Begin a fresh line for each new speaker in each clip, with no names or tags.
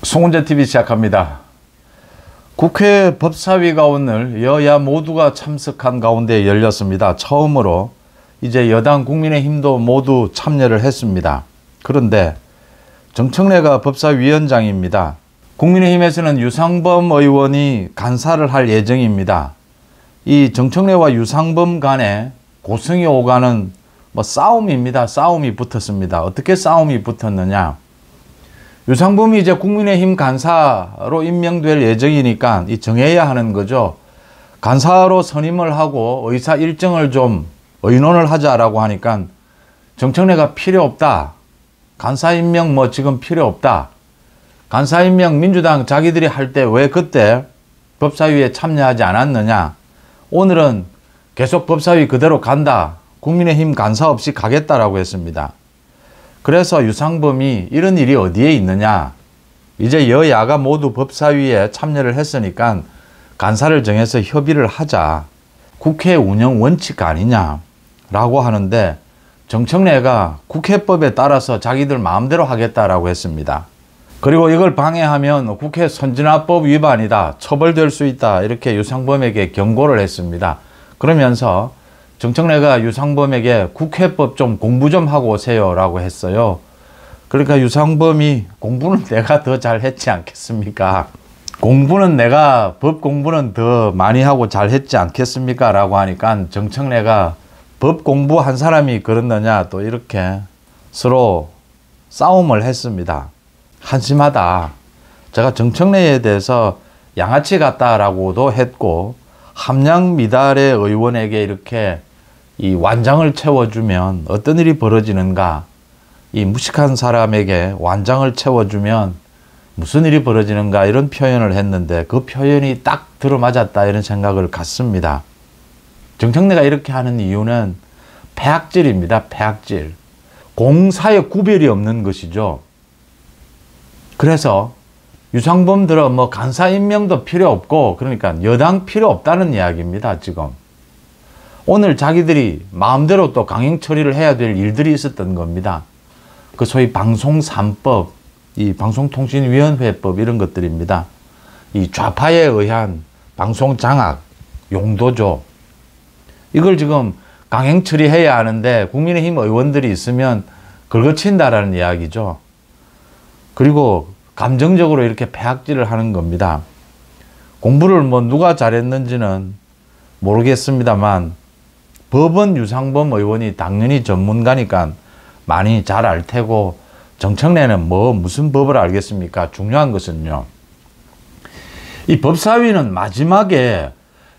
송은재TV 시작합니다. 국회 법사위가 오늘 여야 모두가 참석한 가운데 열렸습니다. 처음으로 이제 여당 국민의힘도 모두 참여를 했습니다. 그런데 정청래가 법사위원장입니다. 국민의힘에서는 유상범 의원이 간사를 할 예정입니다. 이 정청래와 유상범 간에 고성이 오가는 싸움입니다. 싸움이 붙었습니다. 어떻게 싸움이 붙었느냐? 유상범이 이제 국민의힘 간사로 임명될 예정이니까 정해야 하는 거죠. 간사로 선임을 하고 의사 일정을 좀 의논을 하자라고 하니까 정청래가 필요 없다. 간사 임명 지금 필요 없다. 간사 임명 민주당 자기들이 할 때 왜 그때 법사위에 참여하지 않았느냐. 오늘은 계속 법사위 그대로 간다. 국민의힘 간사 없이 가겠다라고 했습니다. 그래서 유상범이 이런 일이 어디에 있느냐. 이제 여야가 모두 법사위에 참여를 했으니까 간사를 정해서 협의를 하자. 국회 운영 원칙 아니냐라고 하는데 정청래가 국회법에 따라서 자기들 마음대로 하겠다라고 했습니다. 그리고 이걸 방해하면 국회 선진화법 위반이다. 처벌될 수 있다. 이렇게 유상범에게 경고를 했습니다. 그러면서 정청래가 유상범에게 국회법 좀 공부 좀 하고 오세요 라고 했어요. 그러니까 유상범이 공부는 내가 더 잘했지 않겠습니까? 법 공부는 더 많이 하고 잘했지 않겠습니까? 라고 하니까 정청래가 법 공부한 사람이 그렇느냐 또 이렇게 서로 싸움을 했습니다. 한심하다. 제가 정청래에 대해서 양아치 같다라고도 했고 함량 미달의 의원에게 이렇게 이 완장을 채워주면 어떤 일이 벌어지는가. 이 무식한 사람에게 완장을 채워주면 무슨 일이 벌어지는가 이런 표현을 했는데 그 표현이 딱 들어맞았다 이런 생각을 갖습니다. 정청래가 이렇게 하는 이유는 패악질입니다. 패악질. 공사의 구별이 없는 것이죠. 그래서 유상범 들어 간사 임명도 필요 없고 그러니까 여당 필요 없다는 이야기입니다. 지금. 오늘 자기들이 마음대로 또 강행 처리를 해야 될 일들이 있었던 겁니다. 그 소위 방송 3법, 이 방송통신위원회법 이런 것들입니다. 이 좌파에 의한 방송 장악, 용도죠. 이걸 지금 강행 처리해야 하는데 국민의힘 의원들이 있으면 긁어친다라는 이야기죠. 그리고 감정적으로 이렇게 패악질을 하는 겁니다. 공부를 누가 잘했는지는 모르겠습니다만 법은 유상범 의원이 당연히 전문가니까 많이 잘 알 테고 정청래는 무슨 법을 알겠습니까? 중요한 것은요. 이 법사위는 마지막에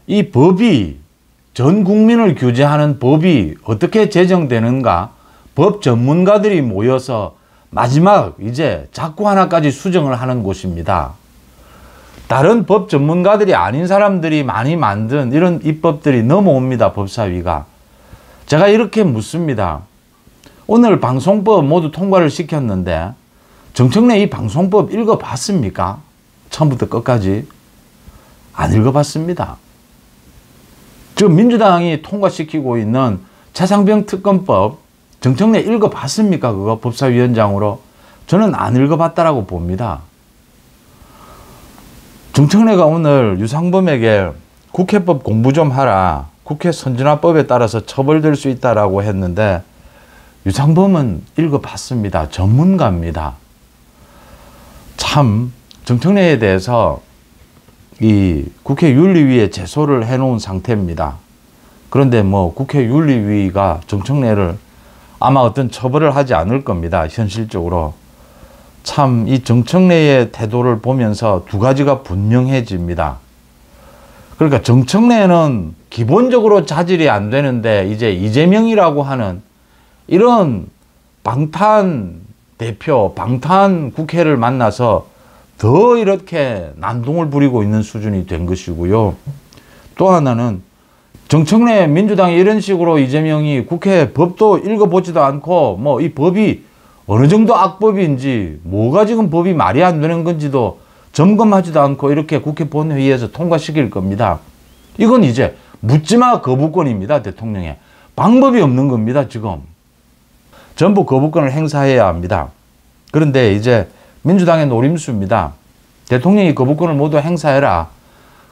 이 법이 전 국민을 규제하는 법이 어떻게 제정되는가 법 전문가들이 모여서 마지막 이제 작구 하나까지 수정을 하는 곳입니다. 다른 법 전문가들이 아닌 사람들이 많이 만든 이런 입법들이 넘어옵니다. 법사위가. 제가 이렇게 묻습니다. 오늘 방송법 모두 통과를 시켰는데 정청래 이 방송법 읽어봤습니까? 처음부터 끝까지 안 읽어봤습니다. 지금 민주당이 통과시키고 있는 최상병 특검법 정청래 읽어봤습니까? 그거 법사위원장으로? 저는 안 읽어봤다라고 봅니다. 정청래가 오늘 유상범에게 국회법 공부 좀 하라. 국회 선진화법에 따라서 처벌될 수 있다라고 했는데 유상범은 읽어봤습니다. 전문가입니다. 참 정청래에 대해서 이 국회 윤리위에 제소를 해놓은 상태입니다. 그런데 국회 윤리위가 정청래를 아마 어떤 처벌을 하지 않을 겁니다. 현실적으로. 참 이 정청래의 태도를 보면서 두 가지가 분명해집니다. 그러니까 정청래는 기본적으로 자질이 안 되는데 이제 이재명이라고 하는 이런 방탄 대표, 방탄 국회를 만나서 더 이렇게 난동을 부리고 있는 수준이 된 것이고요. 또 하나는 정청래 민주당이 이런 식으로 이재명이 국회 법도 읽어보지도 않고 이 법이 어느 정도 악법인지 뭐가 지금 법이 말이 안 되는 건지도 점검하지도 않고 이렇게 국회 본회의에서 통과시킬 겁니다. 이건 이제 묻지마 거부권입니다. 대통령의. 방법이 없는 겁니다. 지금. 전부 거부권을 행사해야 합니다. 그런데 이제 민주당의 노림수입니다. 대통령이 거부권을 모두 행사해라.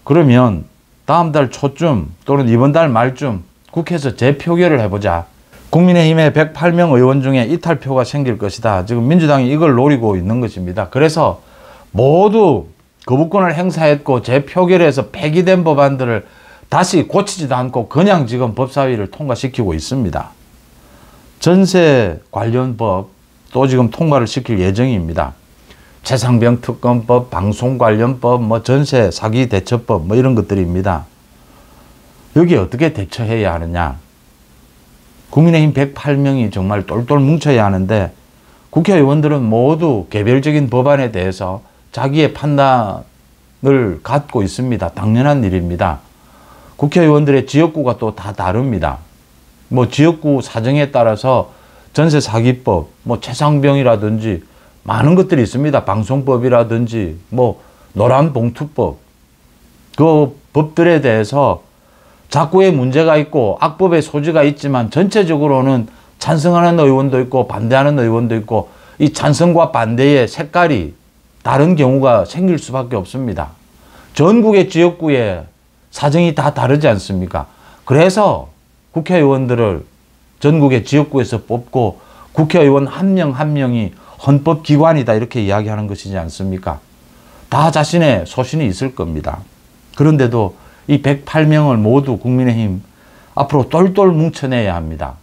그러면 다음 달 초쯤 또는 이번 달 말쯤 국회에서 재표결을 해보자. 국민의힘의 108명 의원 중에 이탈표가 생길 것이다. 지금 민주당이 이걸 노리고 있는 것입니다. 그래서 모두 거부권을 행사했고 재표결에서 폐기된 법안들을 다시 고치지도 않고 그냥 지금 법사위를 통과시키고 있습니다. 전세 관련 법도 지금 통과를 시킬 예정입니다. 최상병 특검법, 방송 관련법, 뭐 전세 사기 대처법 뭐 이런 것들입니다. 여기에 어떻게 대처해야 하느냐. 국민의힘 108명이 정말 똘똘 뭉쳐야 하는데 국회의원들은 모두 개별적인 법안에 대해서 자기의 판단을 갖고 있습니다. 당연한 일입니다. 국회의원들의 지역구가 또 다 다릅니다. 뭐 지역구 사정에 따라서 전세 사기법, 뭐 최상병이라든지 많은 것들이 있습니다. 방송법이라든지 뭐 노란봉투법, 그 법들에 대해서 자꾸의 문제가 있고 악법의 소지가 있지만 전체적으로는 찬성하는 의원도 있고 반대하는 의원도 있고 이 찬성과 반대의 색깔이 다른 경우가 생길 수밖에 없습니다. 전국의 지역구에 사정이 다 다르지 않습니까? 그래서 국회의원들을 전국의 지역구에서 뽑고 국회의원 한 명 한 명이 헌법기관이다 이렇게 이야기하는 것이지 않습니까? 다 자신의 소신이 있을 겁니다. 그런데도 이 108명을 모두 국민의힘 앞으로 똘똘 뭉쳐내야 합니다.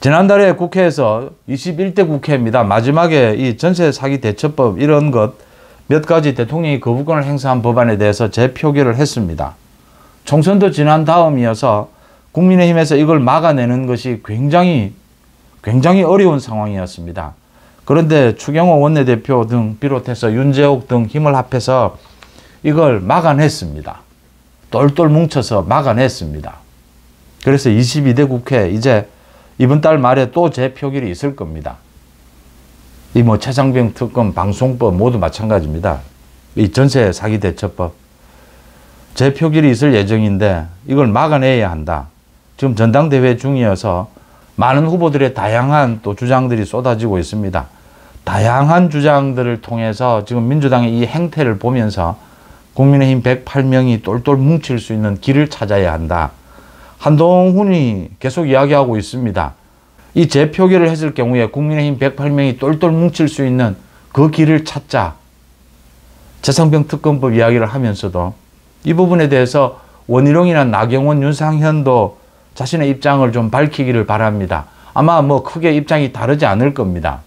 지난달에 국회에서 21대 국회입니다. 마지막에 이 전세 사기 대처법 이런 것 몇 가지 대통령이 거부권을 행사한 법안에 대해서 재표결을 했습니다. 총선도 지난 다음이어서 국민의힘에서 이걸 막아내는 것이 굉장히 어려운 상황이었습니다. 그런데 추경호 원내대표 등 비롯해서 윤재옥 등 힘을 합해서 이걸 막아냈습니다. 똘똘 뭉쳐서 막아냈습니다. 그래서 22대 국회 이제 이번 달 말에 또 재표결이 있을 겁니다. 이 뭐 최상병 특검, 방송법 모두 마찬가지입니다. 이 전세 사기 대처법 재표결이 있을 예정인데 이걸 막아내야 한다. 지금 전당대회 중이어서 많은 후보들의 다양한 또 주장들이 쏟아지고 있습니다. 다양한 주장들을 통해서 지금 민주당의 이 행태를 보면서 국민의힘 108명이 똘똘 뭉칠 수 있는 길을 찾아야 한다. 한동훈이 계속 이야기하고 있습니다. 이 재표결을 했을 경우에 국민의힘 108명이 똘똘 뭉칠 수 있는 그 길을 찾자. 최상병 특검법 이야기를 하면서도 이 부분에 대해서 원희룡이나 나경원, 윤상현도 자신의 입장을 좀 밝히기를 바랍니다. 아마 뭐 크게 입장이 다르지 않을 겁니다.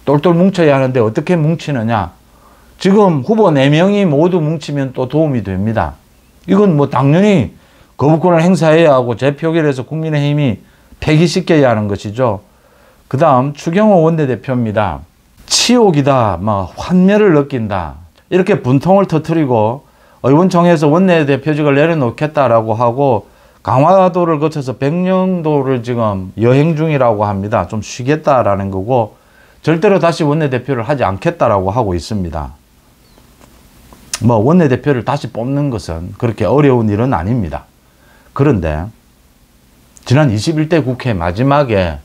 똘똘 뭉쳐야 하는데 어떻게 뭉치느냐. 지금 후보 4명이 모두 뭉치면 또 도움이 됩니다. 이건 뭐 당연히 거부권을 행사해야 하고 재표결해서 국민의힘이 폐기시켜야 하는 것이죠. 그 다음 추경호 원내대표입니다. 치욕이다, 뭐 환멸을 느낀다. 이렇게 분통을 터뜨리고 의원총회에서 원내대표직을 내려놓겠다라고 하고 강화도를 거쳐서 백령도를 지금 여행 중이라고 합니다. 좀 쉬겠다라는 거고 절대로 다시 원내대표를 하지 않겠다라고 하고 있습니다. 뭐 원내대표를 다시 뽑는 것은 그렇게 어려운 일은 아닙니다. 그런데 지난 21대 국회 마지막에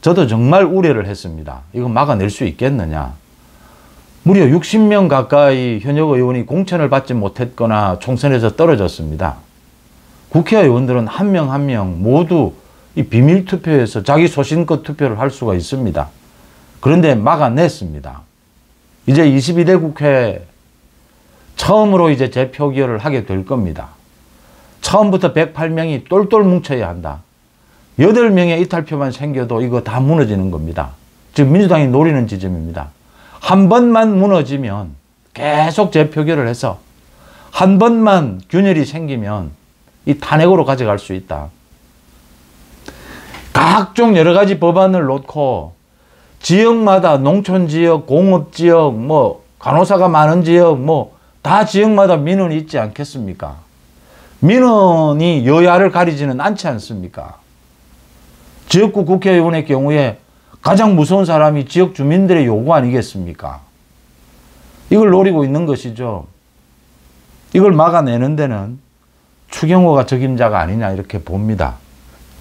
저도 정말 우려를 했습니다. 이거 막아낼 수 있겠느냐. 무려 60명 가까이 현역 의원이 공천을 받지 못했거나 총선에서 떨어졌습니다. 국회의원들은 한 명 한 명 모두 이 비밀투표에서 자기 소신껏 투표를 할 수가 있습니다. 그런데 막아냈습니다. 이제 22대 국회 처음으로 이제 재표결을 하게 될 겁니다. 처음부터 108명이 똘똘 뭉쳐야 한다. 8명의 이탈표만 생겨도 이거 다 무너지는 겁니다. 지금 민주당이 노리는 지점입니다. 한 번만 무너지면 계속 재표결을 해서 한 번만 균열이 생기면 이 탄핵으로 가져갈 수 있다. 각종 여러 가지 법안을 놓고 지역마다 농촌지역, 공업지역, 뭐 간호사가 많은 지역, 뭐 다 지역마다 민원이 있지 않겠습니까? 민원이 여야를 가리지는 않지 않습니까? 지역구 국회의원의 경우에 가장 무서운 사람이 지역 주민들의 요구 아니겠습니까? 이걸 노리고 있는 것이죠. 이걸 막아내는 데는 추경호가 적임자가 아니냐 이렇게 봅니다.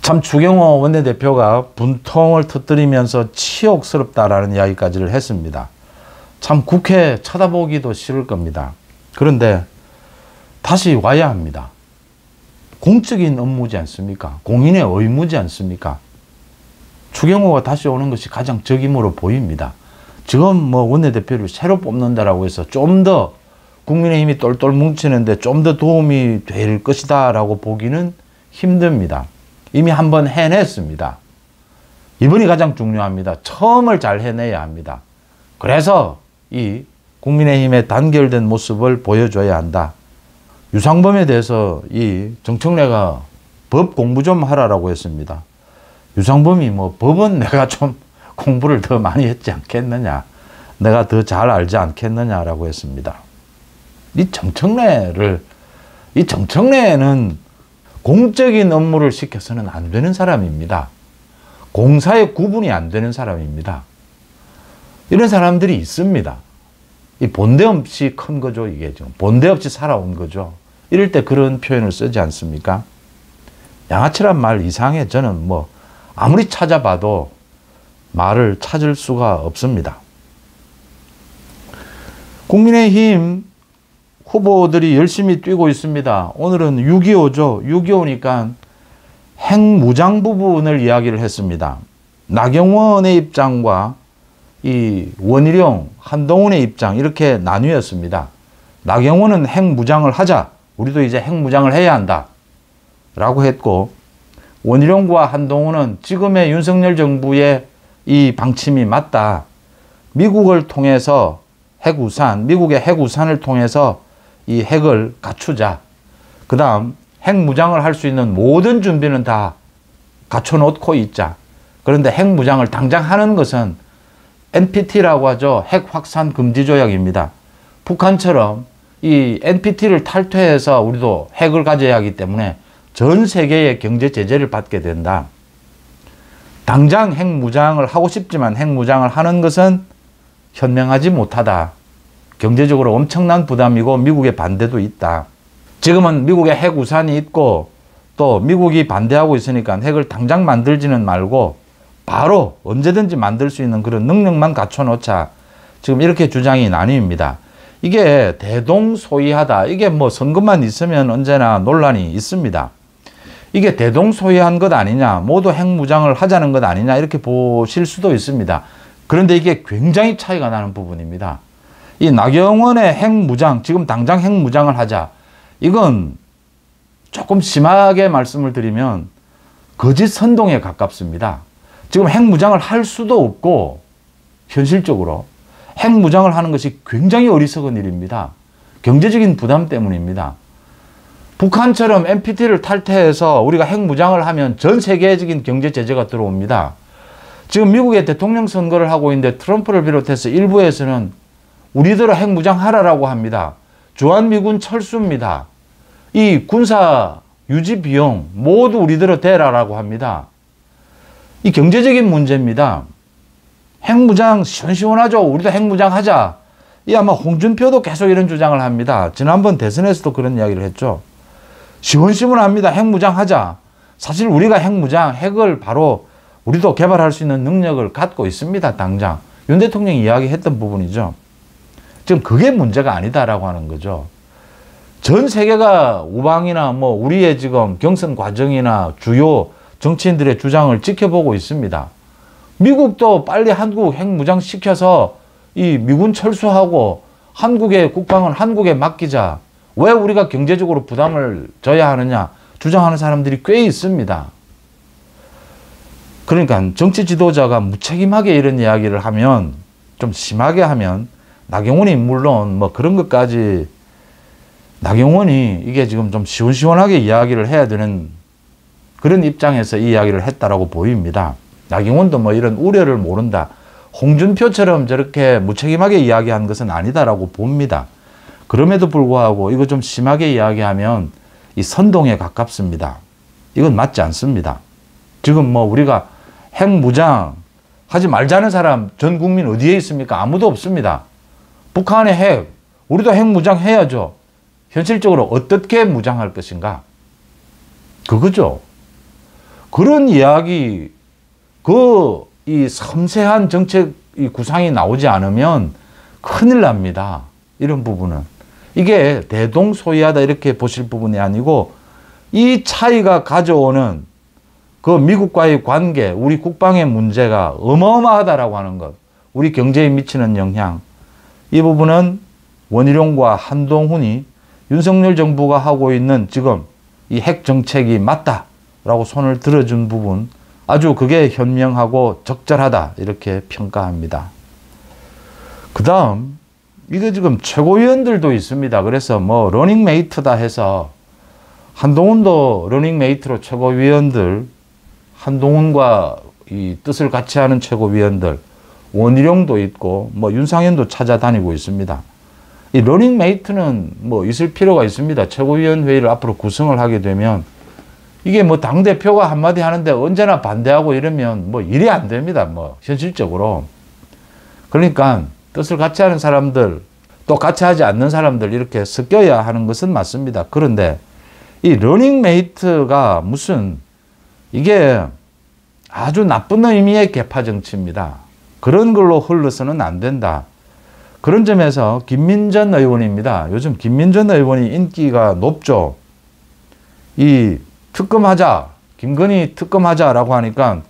참 추경호 원내대표가 분통을 터뜨리면서 치욕스럽다라는 이야기까지를 했습니다. 참 국회 쳐다보기도 싫을 겁니다. 그런데 다시 와야 합니다. 공적인 업무지 않습니까? 공인의 의무지 않습니까? 추경호가 다시 오는 것이 가장 적임으로 보입니다. 지금 뭐 원내대표를 새로 뽑는다라고 해서 좀 더 국민의힘이 똘똘 뭉치는데 좀 더 도움이 될 것이다 라고 보기는 힘듭니다. 이미 한번 해냈습니다. 이번이 가장 중요합니다. 처음을 잘 해내야 합니다. 그래서 이 국민의힘의 단결된 모습을 보여줘야 한다. 유상범에 대해서 이 정청래가 법 공부 좀 하라라고 했습니다. 유상범이 뭐 법은 내가 좀 공부를 더 많이 했지 않겠느냐, 내가 더 잘 알지 않겠느냐라고 했습니다. 이 정청래는 공적인 업무를 시켜서는 안 되는 사람입니다. 공사의 구분이 안 되는 사람입니다. 이런 사람들이 있습니다. 이 본대 없이 큰 거죠, 이게 지금. 본대 없이 살아온 거죠. 이럴 때 그런 표현을 쓰지 않습니까? 양아치란 말 이상해. 저는 뭐 아무리 찾아봐도 말을 찾을 수가 없습니다. 국민의힘 후보들이 열심히 뛰고 있습니다. 오늘은 6.25죠. 6.25니까 핵무장 부분을 이야기를 했습니다. 나경원의 입장과 이 원희룡, 한동훈의 입장 이렇게 나뉘었습니다. 나경원은 핵무장을 하자. 우리도 이제 핵무장을 해야 한다. 라고 했고, 원희룡과 한동훈은 지금의 윤석열 정부의 이 방침이 맞다. 미국을 통해서 미국의 핵우산을 통해서 이 핵을 갖추자. 그 다음 핵무장을 할 수 있는 모든 준비는 다 갖춰놓고 있자. 그런데 핵무장을 당장 하는 것은 NPT라고 하죠. 핵 확산 금지 조약입니다. 북한처럼 이 NPT를 탈퇴해서 우리도 핵을 가져야 하기 때문에 전 세계의 경제 제재를 받게 된다. 당장 핵무장을 하고 싶지만 핵무장을 하는 것은 현명하지 못하다. 경제적으로 엄청난 부담이고 미국의 반대도 있다. 지금은 미국의 핵 우산이 있고 또 미국이 반대하고 있으니까 핵을 당장 만들지는 말고 바로 언제든지 만들 수 있는 그런 능력만 갖춰놓자. 지금 이렇게 주장이 나뉩니다. 이게 대동소이하다. 이게 뭐 선거만 있으면 언제나 논란이 있습니다. 이게 대동소이한 것 아니냐, 모두 핵무장을 하자는 것 아니냐 이렇게 보실 수도 있습니다. 그런데 이게 굉장히 차이가 나는 부분입니다. 이 나경원의 핵무장, 지금 당장 핵무장을 하자. 이건 조금 심하게 말씀을 드리면 거짓 선동에 가깝습니다. 지금 핵무장을 할 수도 없고 현실적으로 핵무장을 하는 것이 굉장히 어리석은 일입니다. 경제적인 부담 때문입니다. 북한처럼 NPT를 탈퇴해서 우리가 핵무장을 하면 전 세계적인 경제 제재가 들어옵니다. 지금 미국의 대통령 선거를 하고 있는데 트럼프를 비롯해서 일부에서는 우리들은 핵무장 하라라고 합니다. 주한미군 철수입니다. 이 군사 유지 비용 모두 우리들은 대라라고 합니다. 이 경제적인 문제입니다. 핵무장 시원시원하죠. 우리도 핵무장 하자. 이 아마 홍준표도 계속 이런 주장을 합니다. 지난번 대선에서도 그런 이야기를 했죠. 시원시원합니다. 핵무장 하자. 사실 우리가 핵을 바로 우리도 개발할 수 있는 능력을 갖고 있습니다. 당장. 윤 대통령이 이야기했던 부분이죠. 지금 그게 문제가 아니다라고 하는 거죠. 전 세계가 우방이나 뭐 우리의 지금 경선 과정이나 주요 정치인들의 주장을 지켜보고 있습니다. 미국도 빨리 한국 핵무장 시켜서 이 미군 철수하고 한국의 국방은 한국에 맡기자. 왜 우리가 경제적으로 부담을 져야 하느냐 주장하는 사람들이 꽤 있습니다. 그러니까 정치 지도자가 무책임하게 이런 이야기를 하면, 좀 심하게 하면, 나경원이 물론 뭐 그런 것까지, 나경원이 이게 지금 좀 시원시원하게 이야기를 해야 되는 그런 입장에서 이 이야기를 했다라고 보입니다. 나경원도 뭐 이런 우려를 모른다. 홍준표처럼 저렇게 무책임하게 이야기한 것은 아니다라고 봅니다. 그럼에도 불구하고 이거 좀 심하게 이야기하면 이 선동에 가깝습니다. 이건 맞지 않습니다. 지금 뭐 우리가 핵무장 하지 말자는 사람 전 국민 어디에 있습니까? 아무도 없습니다. 북한의 핵, 우리도 핵무장 해야죠. 현실적으로 어떻게 무장할 것인가? 그거죠. 그런 이야기, 이 섬세한 정책 구상이 나오지 않으면 큰일 납니다. 이런 부분은. 이게 대동소이하다 이렇게 보실 부분이 아니고 이 차이가 가져오는 그 미국과의 관계, 우리 국방의 문제가 어마어마하다라고 하는 것, 우리 경제에 미치는 영향, 이 부분은 원희룡과 한동훈이 윤석열 정부가 하고 있는 지금 이 핵 정책이 맞다라고 손을 들어준 부분, 아주 그게 현명하고 적절하다 이렇게 평가합니다. 그 다음 이거 지금 최고위원들도 있습니다. 그래서 뭐 러닝메이트다 해서 한동훈도 러닝메이트로 최고위원들, 한동훈과 이 뜻을 같이 하는 최고위원들, 원희룡도 있고 뭐 윤상현도 찾아다니고 있습니다. 이 러닝메이트는 뭐 있을 필요가 있습니다. 최고위원회의를 앞으로 구성을 하게 되면 이게 뭐 당대표가 한마디 하는데 언제나 반대하고 이러면 뭐 일이 안 됩니다. 뭐 현실적으로. 그러니까 뜻을 같이 하는 사람들, 또 같이 하지 않는 사람들 이렇게 섞여야 하는 것은 맞습니다. 그런데 이 러닝메이트가 무슨 이게 아주 나쁜 의미의 계파 정치입니다. 그런 걸로 흘러서는 안 된다. 그런 점에서 김민전 의원입니다. 요즘 김민전 의원이 인기가 높죠. 이 특검하자, 김건희 특검하자라고 하니까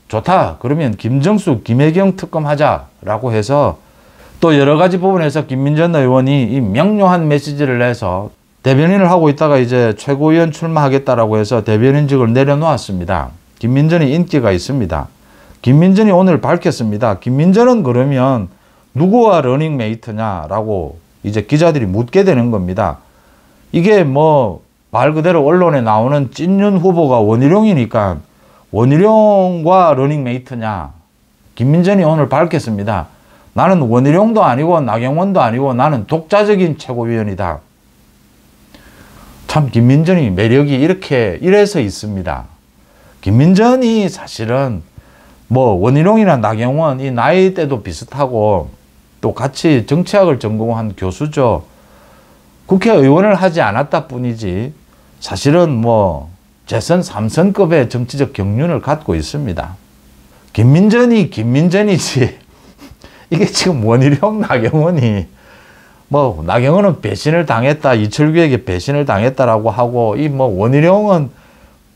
좋다. 그러면 김정숙, 김혜경 특검하자라고 해서 또 여러 가지 부분에서 김민전 의원이 이 명료한 메시지를 내서 대변인을 하고 있다가 이제 최고위원 출마하겠다라고 해서 대변인직을 내려놓았습니다. 김민전이 인기가 있습니다. 김민전이 오늘 밝혔습니다. 김민전은 그러면 누구와 러닝메이트냐라고 이제 기자들이 묻게 되는 겁니다. 이게 뭐 말 그대로 언론에 나오는 찐윤 후보가 원희룡이니까 원희룡과 러닝메이트냐. 김민전이 오늘 밝혔습니다. 나는 원희룡도 아니고 나경원도 아니고 나는 독자적인 최고위원이다. 참 김민전이 매력이 이래서 있습니다. 김민전이 사실은 뭐 원희룡이나 나경원 이 나이대도 비슷하고 또 같이 정치학을 전공한 교수죠. 국회의원을 하지 않았다 뿐이지 사실은 뭐 재선 3선급의 정치적 경륜을 갖고 있습니다. 김민전이 김민전이지 이게 지금 원희룡 나경원이 뭐 나경원은 배신을 당했다, 이철규에게 배신을 당했다라고 하고 이 뭐 원희룡은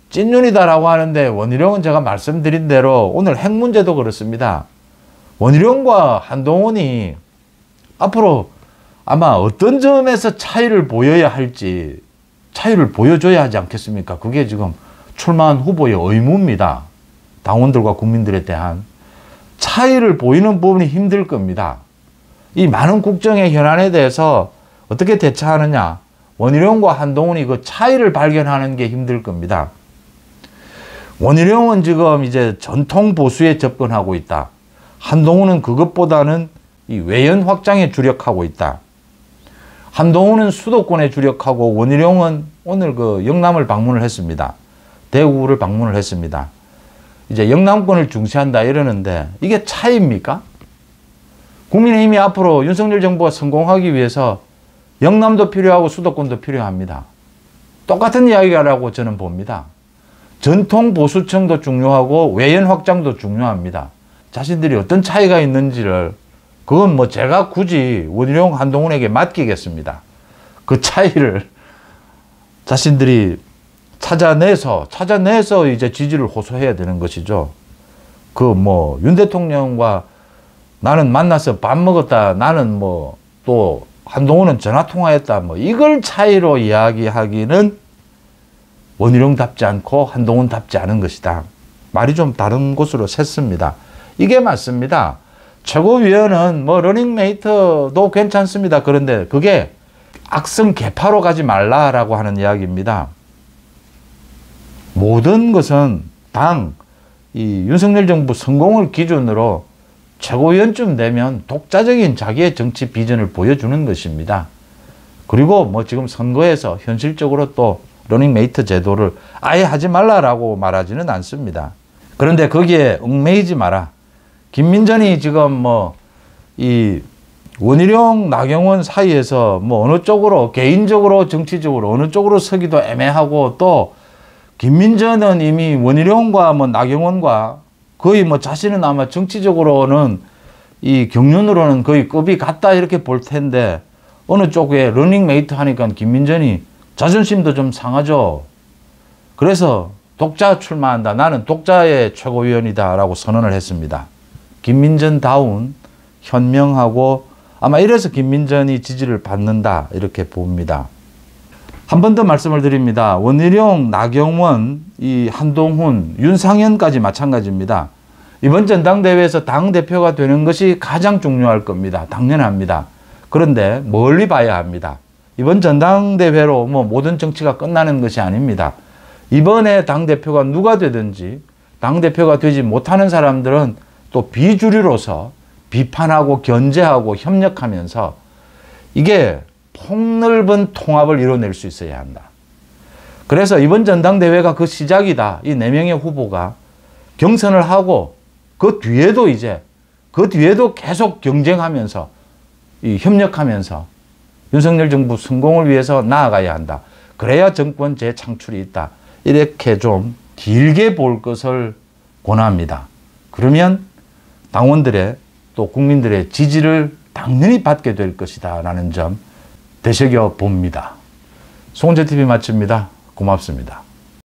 찐윤이다라고 하는데 원희룡은 제가 말씀드린 대로 오늘 핵 문제도 그렇습니다. 원희룡과 한동훈이 앞으로 아마 어떤 점에서 차이를 보여야 할지 차이를 보여줘야 하지 않겠습니까? 그게 지금 출마한 후보의 의무입니다. 당원들과 국민들에 대한 차이를 보이는 부분이 힘들 겁니다. 이 많은 국정의 현안에 대해서 어떻게 대처하느냐, 원희룡과 한동훈이 그 차이를 발견하는 게 힘들 겁니다. 원희룡은 지금 이제 전통 보수에 접근하고 있다. 한동훈은 그것보다는 이 외연 확장에 주력하고 있다. 한동훈은 수도권에 주력하고 원희룡은 오늘 그 영남을 방문을 했습니다. 대구를 방문을 했습니다. 이제 영남권을 중시한다 이러는데 이게 차이입니까? 국민의힘이 앞으로 윤석열 정부가 성공하기 위해서 영남도 필요하고 수도권도 필요합니다. 똑같은 이야기라고 저는 봅니다. 전통 보수층도 중요하고 외연 확장도 중요합니다. 자신들이 어떤 차이가 있는지를 그건 뭐 제가 굳이 원희룡 한동훈에게 맡기겠습니다. 그 차이를 자신들이 찾아내서 이제 지지를 호소해야 되는 것이죠. 그 뭐 윤 대통령과 나는 만나서 밥 먹었다. 나는 뭐 또 한동훈은 전화 통화했다. 뭐 이걸 차이로 이야기하기는 원희룡답지 않고 한동훈답지 않은 것이다. 말이 좀 다른 곳으로 샜습니다. 이게 맞습니다. 최고위원은 뭐 러닝메이트도 괜찮습니다. 그런데 그게 악성 계파로 가지 말라라고 하는 이야기입니다. 모든 것은 이 윤석열 정부 성공을 기준으로 최고위원쯤 되면 독자적인 자기의 정치 비전을 보여주는 것입니다. 그리고 뭐 지금 선거에서 현실적으로 또 러닝메이트 제도를 아예 하지 말라라고 말하지는 않습니다. 그런데 거기에 얽매이지 마라. 김민전이 지금 뭐 이 원희룡 나경원 사이에서 뭐 어느 쪽으로 개인적으로 정치적으로 어느 쪽으로 서기도 애매하고 또 김민전은 이미 원희룡과 뭐 나경원과 거의 뭐 자신은 아마 정치적으로는 이 경륜으로는 거의 급이 같다 이렇게 볼 텐데 어느 쪽에 러닝메이트 하니까 김민전이 자존심도 좀 상하죠. 그래서 독자 출마한다. 나는 독자의 최고위원이다 라고 선언을 했습니다. 김민전다운 현명하고 아마 이래서 김민전이 지지를 받는다 이렇게 봅니다. 한 번 더 말씀을 드립니다. 원희룡, 나경원, 이 한동훈, 윤상현까지 마찬가지입니다. 이번 전당대회에서 당대표가 되는 것이 가장 중요할 겁니다. 당연합니다. 그런데 멀리 봐야 합니다. 이번 전당대회로 모든 정치가 끝나는 것이 아닙니다. 이번에 당대표가 누가 되든지 당대표가 되지 못하는 사람들은 또 비주류로서 비판하고 견제하고 협력하면서 이게 폭넓은 통합을 이뤄낼 수 있어야 한다. 그래서 이번 전당대회가 그 시작이다. 이 4명의 후보가 경선을 하고 그 뒤에도 계속 경쟁하면서 협력하면서 윤석열 정부 성공을 위해서 나아가야 한다. 그래야 정권 재창출이 있다. 이렇게 좀 길게 볼 것을 권합니다. 그러면 당원들의 또 국민들의 지지를 당연히 받게 될 것이다 라는 점 되새겨 봅니다. 송은재TV 마칩니다. 고맙습니다.